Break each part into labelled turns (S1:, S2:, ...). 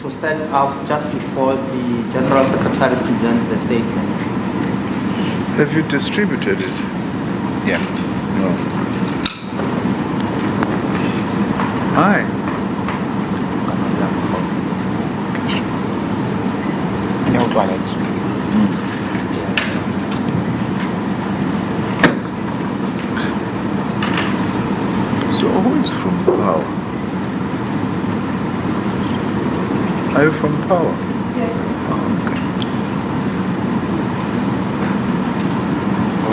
S1: to set up just before the General Secretary presents the statement.
S2: Have you distributed it?
S3: Yeah.
S2: No. Hi.
S3: No toilets.
S2: So always from power. Are you from power?
S4: Yes.
S2: Oh, okay.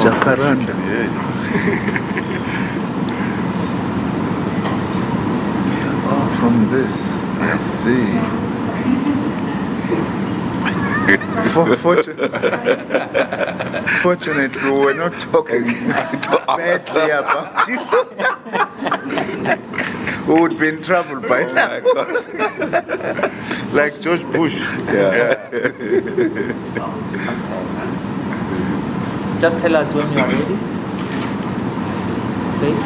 S2: Jacaranda. Oh, from this. I see. Fortunately, we were not talking badly about you. We would be in trouble by now. Like George Bush.
S3: Yeah.
S1: Just tell us when you are ready, please.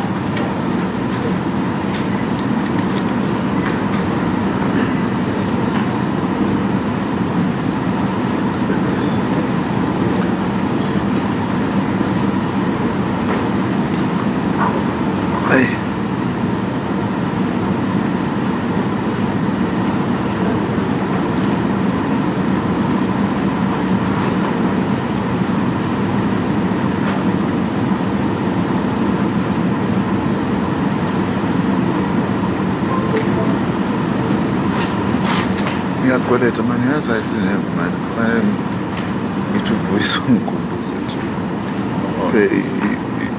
S2: Ngiyaqoleta manje yazi I didn't have money. Ngithi uVuyis ungikhumbuze nje. Pay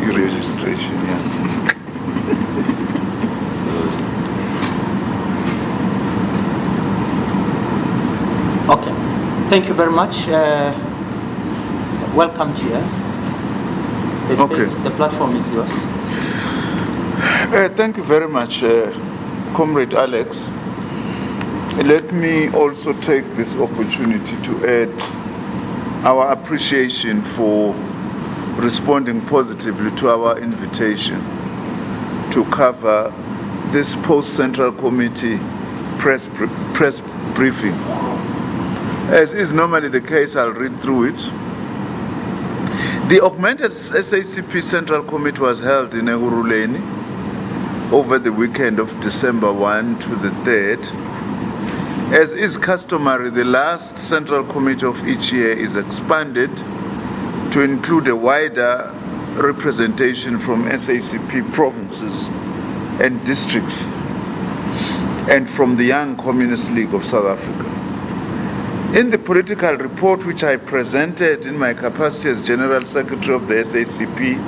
S2: i-registration yami.
S1: Okay. Thank you very much. Welcome, GS. The platform is yours.
S2: Thank you very much, Comrade Alex. Let me also take this opportunity to add our appreciation for responding positively to our invitation to cover this post-Central Committee press briefing. As is normally the case, I'll read through it. The augmented SACP Central Committee was held in Ekurhuleni over the weekend of December 1 to the 3rd. As is customary, the last Central Committee of each year is expanded to include a wider representation from SACP provinces and districts and from the Young Communist League of South Africa. In the political report which I presented in my capacity as General Secretary of the SACP,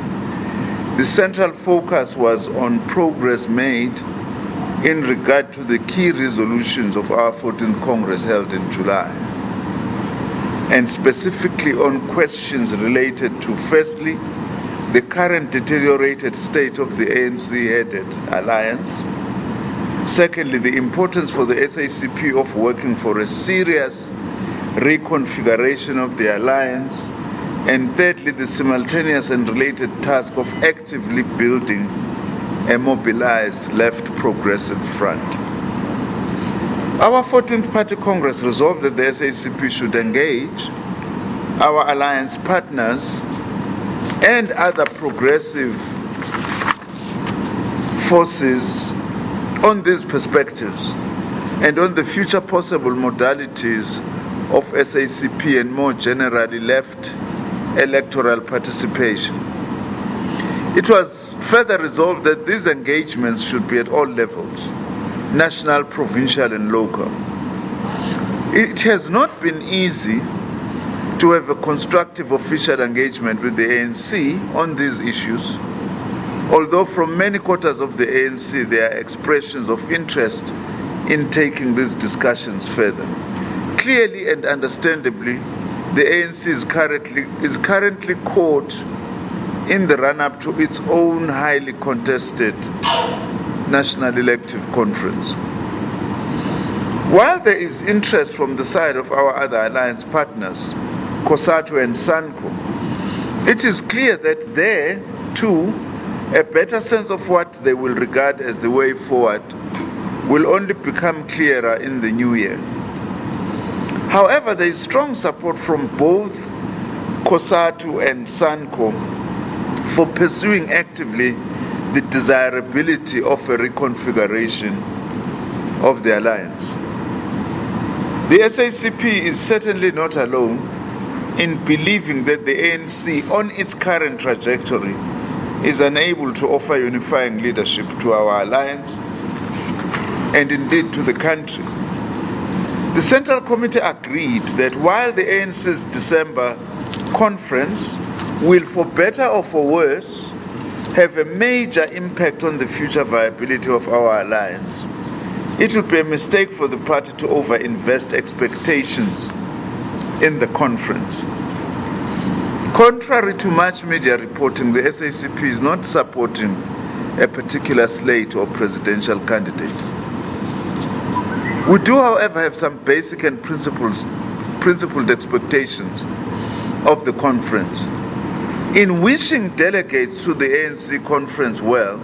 S2: the central focus was on progress made in regard to the key resolutions of our 14th Congress held in July, and specifically on questions related to, firstly, the current deteriorated state of the ANC-headed alliance, secondly, the importance for the SACP of working for a serious reconfiguration of the alliance, and thirdly, the simultaneous and related task of actively building a mobilized left progressive front. Our 14th Party Congress resolved that the SACP should engage our alliance partners and other progressive forces on these perspectives and on the future possible modalities of SACP and more generally left electoral participation. It was further resolved that these engagements should be at all levels, national, provincial, and local. It has not been easy to have a constructive official engagement with the ANC on these issues, although from many quarters of the ANC there are expressions of interest in taking these discussions further. Clearly and understandably, the ANC is currently caught in the run-up to its own highly contested National Elective Conference. While there is interest from the side of our other alliance partners, COSATU and SANCO, it is clear that there, too, a better sense of what they will regard as the way forward will only become clearer in the new year. However, there is strong support from both COSATU and SANCO for pursuing actively the desirability of a reconfiguration of the alliance. The SACP is certainly not alone in believing that the ANC, on its current trajectory, is unable to offer unifying leadership to our alliance and indeed to the country. The Central Committee agreed that while the ANC's December conference will, for better or for worse, have a major impact on the future viability of our alliance, it would be a mistake for the party to overinvest expectations in the conference. Contrary to much media reporting, the SACP is not supporting a particular slate or presidential candidate. We do, however, have some basic and principled expectations of the conference. In wishing delegates to the ANC conference well,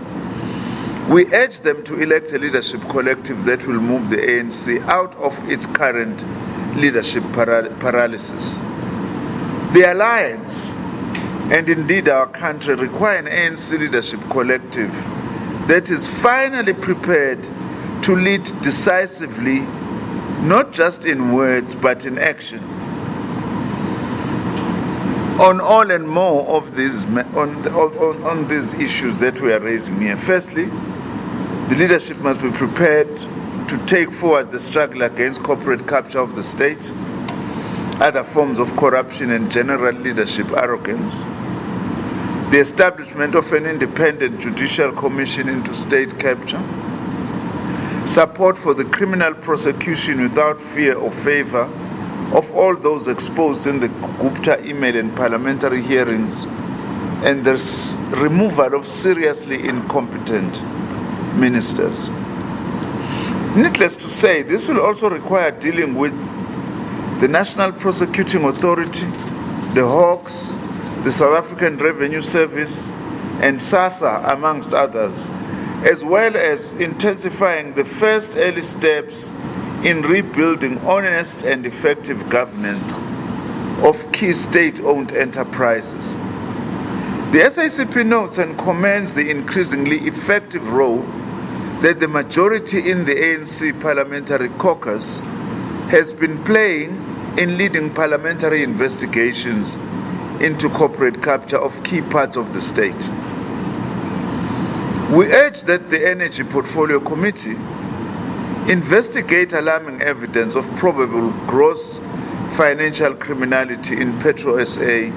S2: we urge them to elect a leadership collective that will move the ANC out of its current leadership paralysis. The alliance, and indeed our country, require an ANC leadership collective that is finally prepared to lead decisively, not just in words but in action, on all and more of these on these issues that we are raising here. Firstly, the leadership must be prepared to take forward the struggle against corporate capture of the state, other forms of corruption and general leadership arrogance, the establishment of an independent judicial commission into state capture, support for the criminal prosecution without fear or favor of all those exposed in the Gupta email and parliamentary hearings, and the removal of seriously incompetent ministers. Needless to say, this will also require dealing with the National Prosecuting Authority, the Hawks, the South African Revenue Service, and SASSA, amongst others, as well as intensifying the first early steps in rebuilding honest and effective governance of key state-owned enterprises. The SACP notes and commends the increasingly effective role that the majority in the ANC Parliamentary Caucus has been playing in leading parliamentary investigations into corporate capture of key parts of the state. We urge that the Energy Portfolio Committee investigate alarming evidence of probable gross financial criminality in Petro SA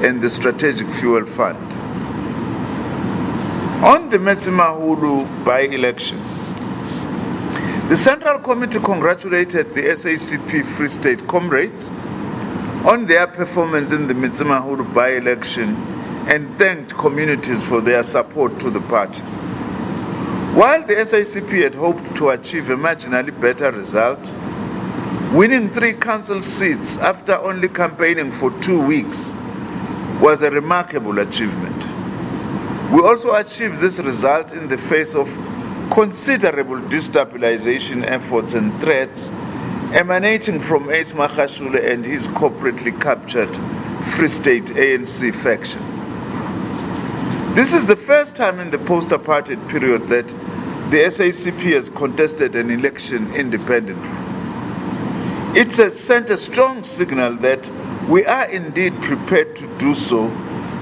S2: and the Strategic Fuel Fund. On the Metsimahulu by-election, the Central Committee congratulated the SACP Free State comrades on their performance in the Metsimahulu by-election and thanked communities for their support to the party. While the SACP had hoped to achieve a marginally better result, winning 3 council seats after only campaigning for 2 weeks was a remarkable achievement. We also achieved this result in the face of considerable destabilization efforts and threats emanating from Ace Magashule and his corporately captured Free State ANC faction. This is the first time in the post-apartheid period that the SACP has contested an election independently. It has sent a strong signal that we are indeed prepared to do so,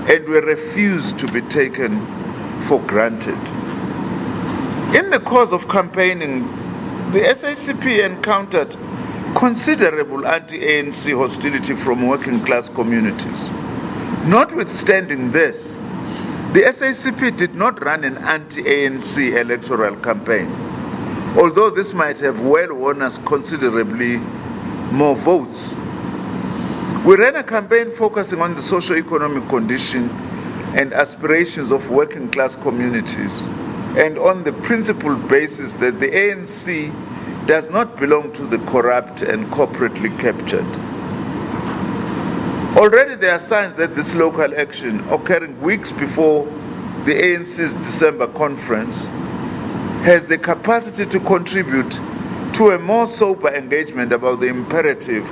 S2: and we refuse to be taken for granted. In the course of campaigning, the SACP encountered considerable anti-ANC hostility from working class communities. Notwithstanding this, the SACP did not run an anti-ANC electoral campaign, although this might have well won us considerably more votes. We ran a campaign focusing on the socio-economic condition and aspirations of working class communities, and on the principled basis that the ANC does not belong to the corrupt and corporately captured. Already there are signs that this local action, occurring weeks before the ANC's December conference, has the capacity to contribute to a more sober engagement about the imperative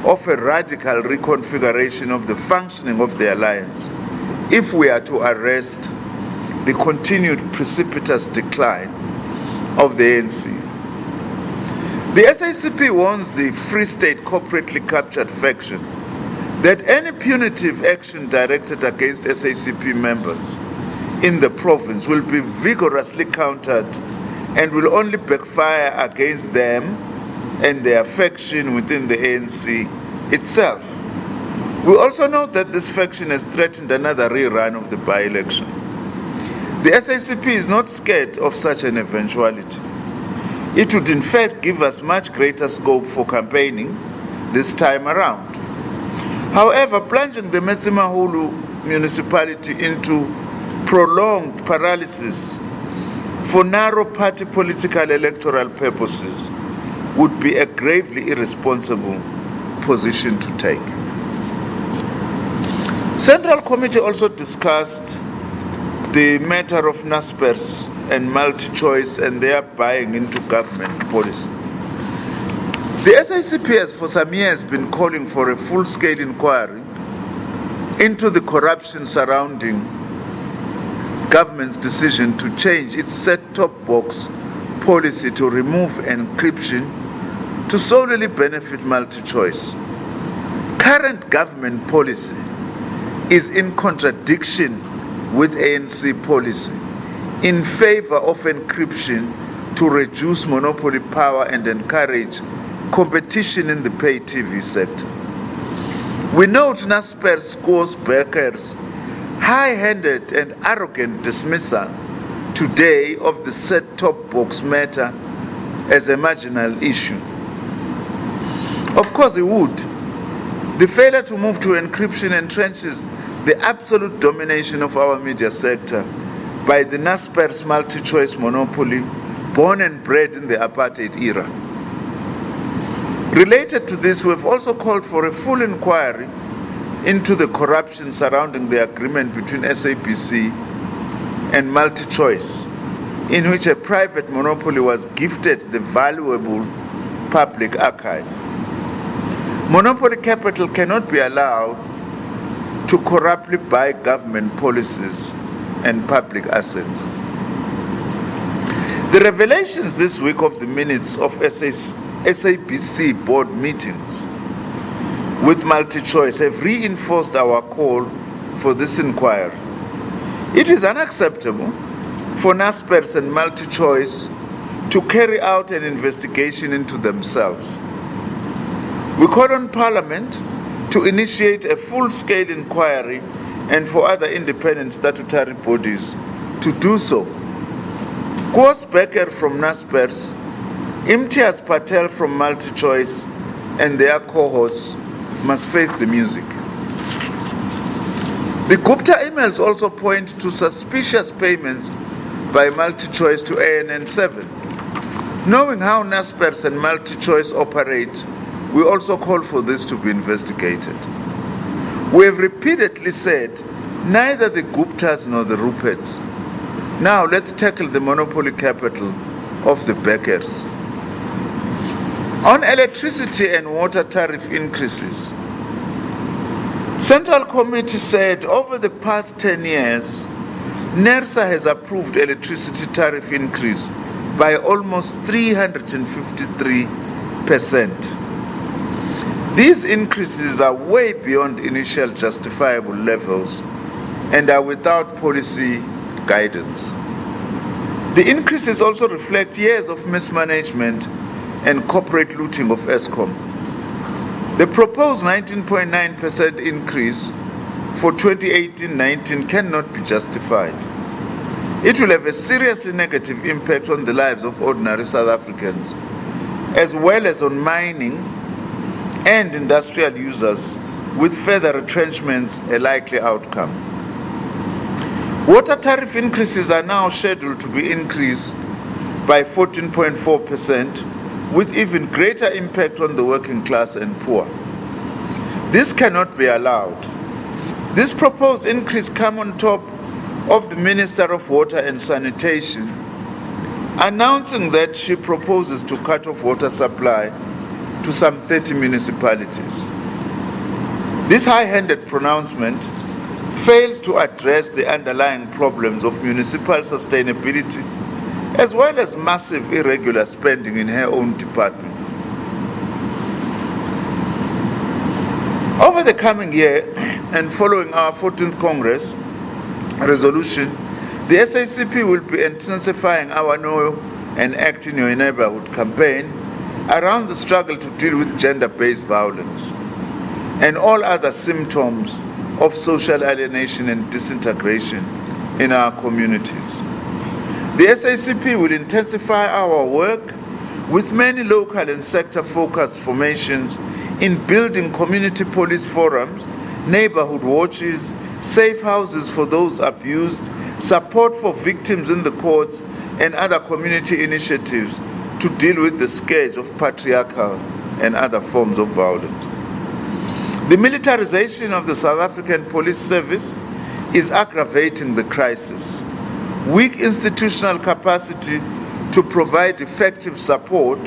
S2: of a radical reconfiguration of the functioning of the alliance if we are to arrest the continued precipitous decline of the ANC. The SACP warns the Free State corporately captured faction that any punitive action directed against SACP members in the province will be vigorously countered and will only backfire against them and their faction within the ANC itself. We also note that this faction has threatened another rerun of the by-election. The SACP is not scared of such an eventuality. It would in fact give us much greater scope for campaigning this time around. However, plunging the Metsimahulu municipality into prolonged paralysis for narrow party political electoral purposes would be a gravely irresponsible position to take. Central Committee also discussed the matter of NASPERS and multi-choice and their buying into government policy. The SACP has for some years been calling for a full-scale inquiry into the corruption surrounding government's decision to change its set-top box policy to remove encryption to solely benefit multi-choice. Current government policy is in contradiction with ANC policy in favor of encryption to reduce monopoly power and encourage competition in the pay TV sector. We note Naspers scores Becker's high-handed and arrogant dismissal today of the set-top box matter as a marginal issue. Of course it would. The failure to move to encryption entrenches the absolute domination of our media sector by the Naspers multi-choice monopoly born and bred in the apartheid era. Related to this, we have also called for a full inquiry into the corruption surrounding the agreement between SABC and multi-choice, in which a private monopoly was gifted the valuable public archive. Monopoly capital cannot be allowed to corruptly buy government policies and public assets. The revelations this week of the minutes of SABC board meetings with multi-choice have reinforced our call for this inquiry. It is unacceptable for Naspers and multi-choice to carry out an investigation into themselves. We call on Parliament to initiate a full-scale inquiry and for other independent statutory bodies to do so. Koos Becker from Naspers, Imtiaz Patel from MultiChoice, and their cohorts must face the music. The Gupta emails also point to suspicious payments by MultiChoice to ANN7. Knowing how Naspers and MultiChoice operate, we also call for this to be investigated. We have repeatedly said neither the Guptas nor the Ruperts. Now let's tackle the monopoly capital of the Beckers. On electricity and water tariff increases, Central Committee said over the past 10 years, NERSA has approved electricity tariff increase by almost 353%. These increases are way beyond initial justifiable levels and are without policy guidance. The increases also reflect years of mismanagement and corporate looting of Eskom. The proposed 19.9% increase for 2018-19 cannot be justified. It will have a seriously negative impact on the lives of ordinary South Africans, as well as on mining and industrial users, with further retrenchments a likely outcome. Water tariff increases are now scheduled to be increased by 14.4%, with even greater impact on the working class and poor. This cannot be allowed. This proposed increase comes on top of the Minister of Water and Sanitation, announcing that she proposes to cut off water supply to some 30 municipalities. This high-handed pronouncement fails to address the underlying problems of municipal sustainability, as well as massive irregular spending in her own department. Over the coming year, and following our 14th Congress resolution, the SACP will be intensifying our Know and Act in Your Neighborhood campaign around the struggle to deal with gender-based violence and all other symptoms of social alienation and disintegration in our communities. The SACP will intensify our work with many local and sector-focused formations in building community police forums, neighborhood watches, safe houses for those abused, support for victims in the courts, and other community initiatives to deal with the scourge of patriarchal and other forms of violence. The militarization of the South African Police Service is aggravating the crisis. Weak institutional capacity to provide effective support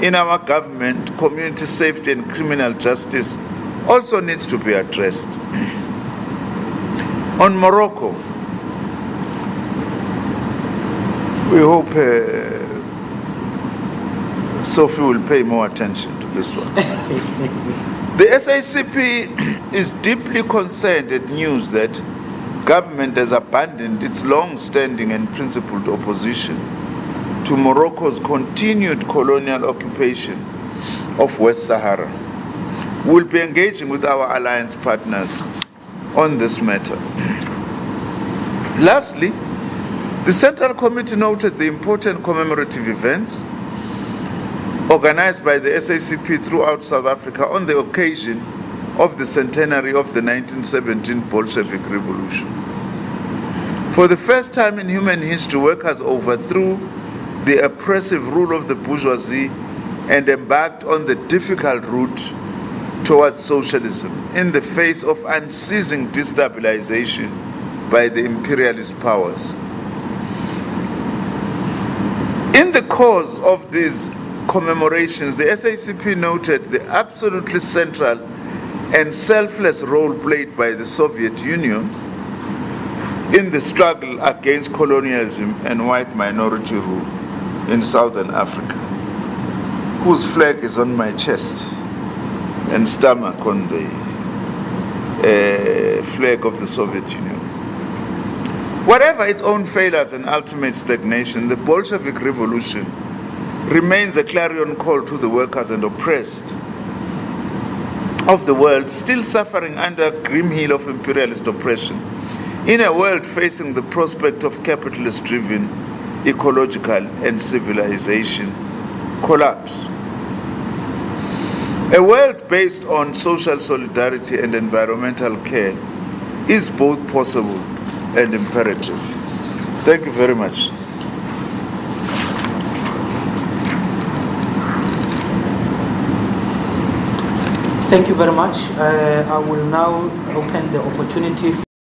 S2: in our government, community safety, and criminal justice also needs to be addressed. On Morocco, we hope Sophie will pay more attention to this one. The SACP is deeply concerned at news that government has abandoned its long-standing and principled opposition to Morocco's continued colonial occupation of West Sahara. We will be engaging with our alliance partners on this matter. Lastly, the Central Committee noted the important commemorative events organized by the SACP throughout South Africa on the occasion of the centenary of the 1917 Bolshevik Revolution. For the first time in human history, workers overthrew the oppressive rule of the bourgeoisie and embarked on the difficult route towards socialism in the face of unceasing destabilization by the imperialist powers. In the course of these commemorations, the SACP noted the absolutely central and selfless role played by the Soviet Union in the struggle against colonialism and white minority rule in Southern Africa, whose flag is on my chest and stomach on the flag of the Soviet Union. Whatever its own failures and ultimate stagnation, the Bolshevik Revolution remains a clarion call to the workers and oppressed of the world, still suffering under a grim heel of imperialist oppression, in a world facing the prospect of capitalist-driven ecological and civilization collapse. A world based on social solidarity and environmental care is both possible and imperative. Thank you very much.
S1: Thank you very much. I will now open the opportunity